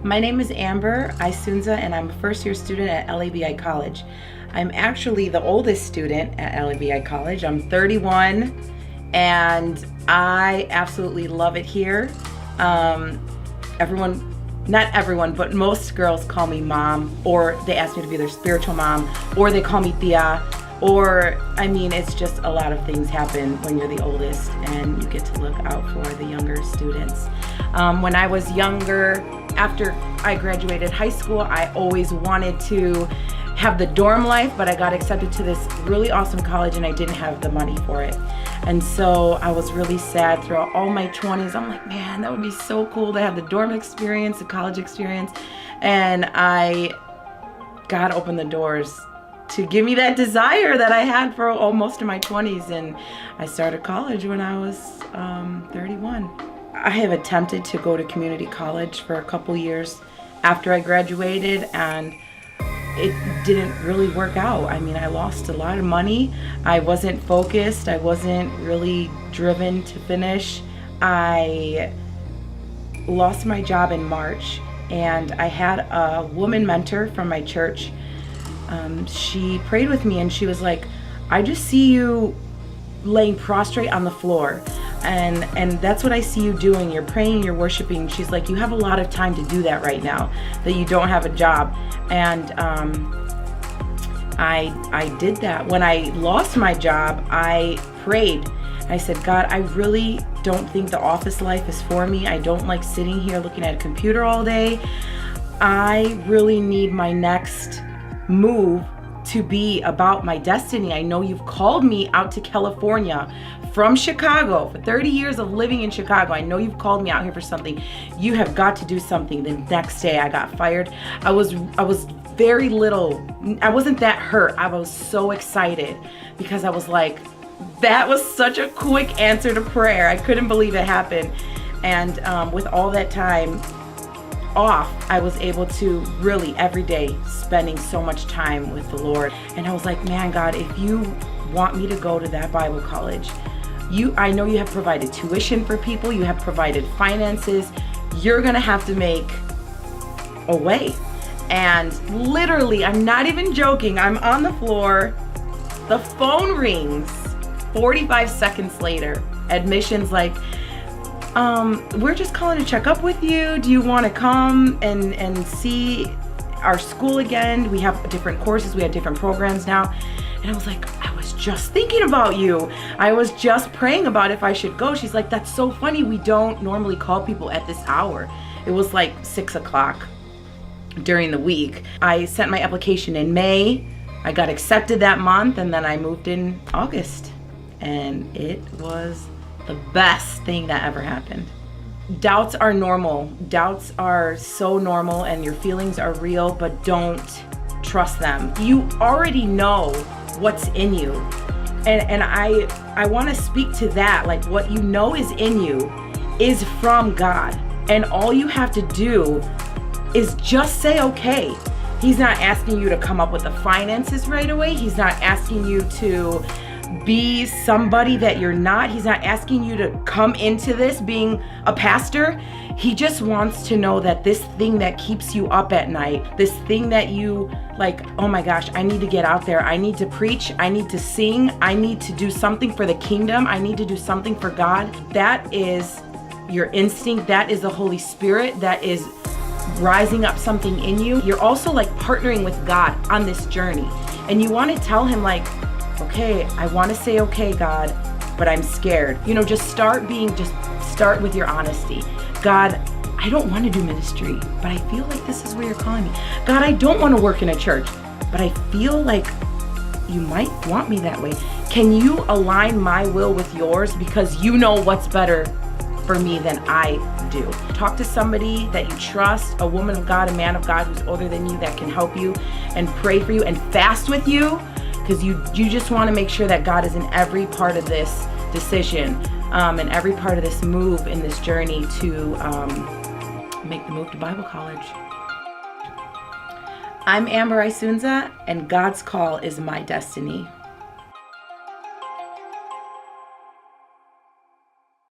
My name is Amber Isunza, and I'm a first-year student at LABI College. I'm actually the oldest student at LABI College. I'm 31, and I absolutely love it here. Not everyone, but most girls call me mom, or they ask me to be their spiritual mom, or they call me tia, or, I mean, it's just a lot of things happen when you're the oldest and you get to look out for the younger students. When I was younger, after I graduated high school, I always wanted to have the dorm life, but I got accepted to this really awesome college and I didn't have the money for it. And so I was really sad throughout all my 20s. I'm like, man, that would be so cool to have the dorm experience, the college experience. And God opened the doors to give me that desire that I had for most of my 20s. And I started college when I was 31. I have attempted to go to community college for a couple years after I graduated, and it didn't really work out. I mean, I lost a lot of money. I wasn't focused. I wasn't really driven to finish. I lost my job in March, and I had a woman mentor from my church. She prayed with me and she was like, I just see you laying prostrate on the floor. And that's what I see you doing. You're praying, you're worshiping. She's like, you have a lot of time to do that right now, that you don't have a job. And I did that. When I lost my job, I prayed. I said, God, I really don't think the office life is for me. I don't like sitting here looking at a computer all day. I really need my next move to be about my destiny. I know you've called me out to California from Chicago. For 30 years of living in Chicago, I know you've called me out here for something. You have got to do something. The next day I got fired. I was very little, I wasn't that hurt. I was so excited because I was like, that was such a quick answer to prayer. I couldn't believe it happened. And with all that time off, I was able to really every day spending so much time with the Lord. And I was like, man, God, if you want me to go to that Bible college, I know you have provided tuition for people, you have provided finances, you're gonna have to make a way. And literally, I'm not even joking, I'm on the floor, the phone rings, 45 seconds later, admissions like, we're just calling to check up with you. Do you want to come and see our school again? We have different courses, we have different programs now. And I was like, I was just thinking about you. I was just praying about if I should go. She's like, that's so funny. We don't normally call people at this hour. It was like 6 o'clock during the week. I sent my application in May. I got accepted that month, and then I moved in August. And it was the best thing that ever happened. Doubts are normal. Doubts are so normal, and your feelings are real, but don't trust them. You already know what's in you. And I want to speak to that. Like, what you know is in you is from God. And all you have to do is just say okay. He's not asking you to come up with the finances right away. He's not asking you to be somebody that you're not. He's not asking you to come into this being a pastor. He just wants to know that this thing that keeps you up at night, this thing that you like, oh my gosh, I need to get out there. I need to preach. I need to sing. I need to do something for the kingdom. I need to do something for God. That is your instinct. That is the Holy Spirit. That is rising up something in you. You're also like partnering with God on this journey. And you want to tell him like, okay, I want to say, okay, God, but I'm scared. You know, just start with your honesty. God, I don't want to do ministry, but I feel like this is where you're calling me. God, I don't want to work in a church, but I feel like you might want me that way. Can you align my will with yours, because you know what's better for me than I do. Talk to somebody that you trust, a woman of God, a man of God who's older than you, that can help you and pray for you and fast with you, because you just want to make sure that God is in every part of this decision and every part of this move in this journey to make the move to Bible college. I'm Amber Isunza, and God's call is my destiny.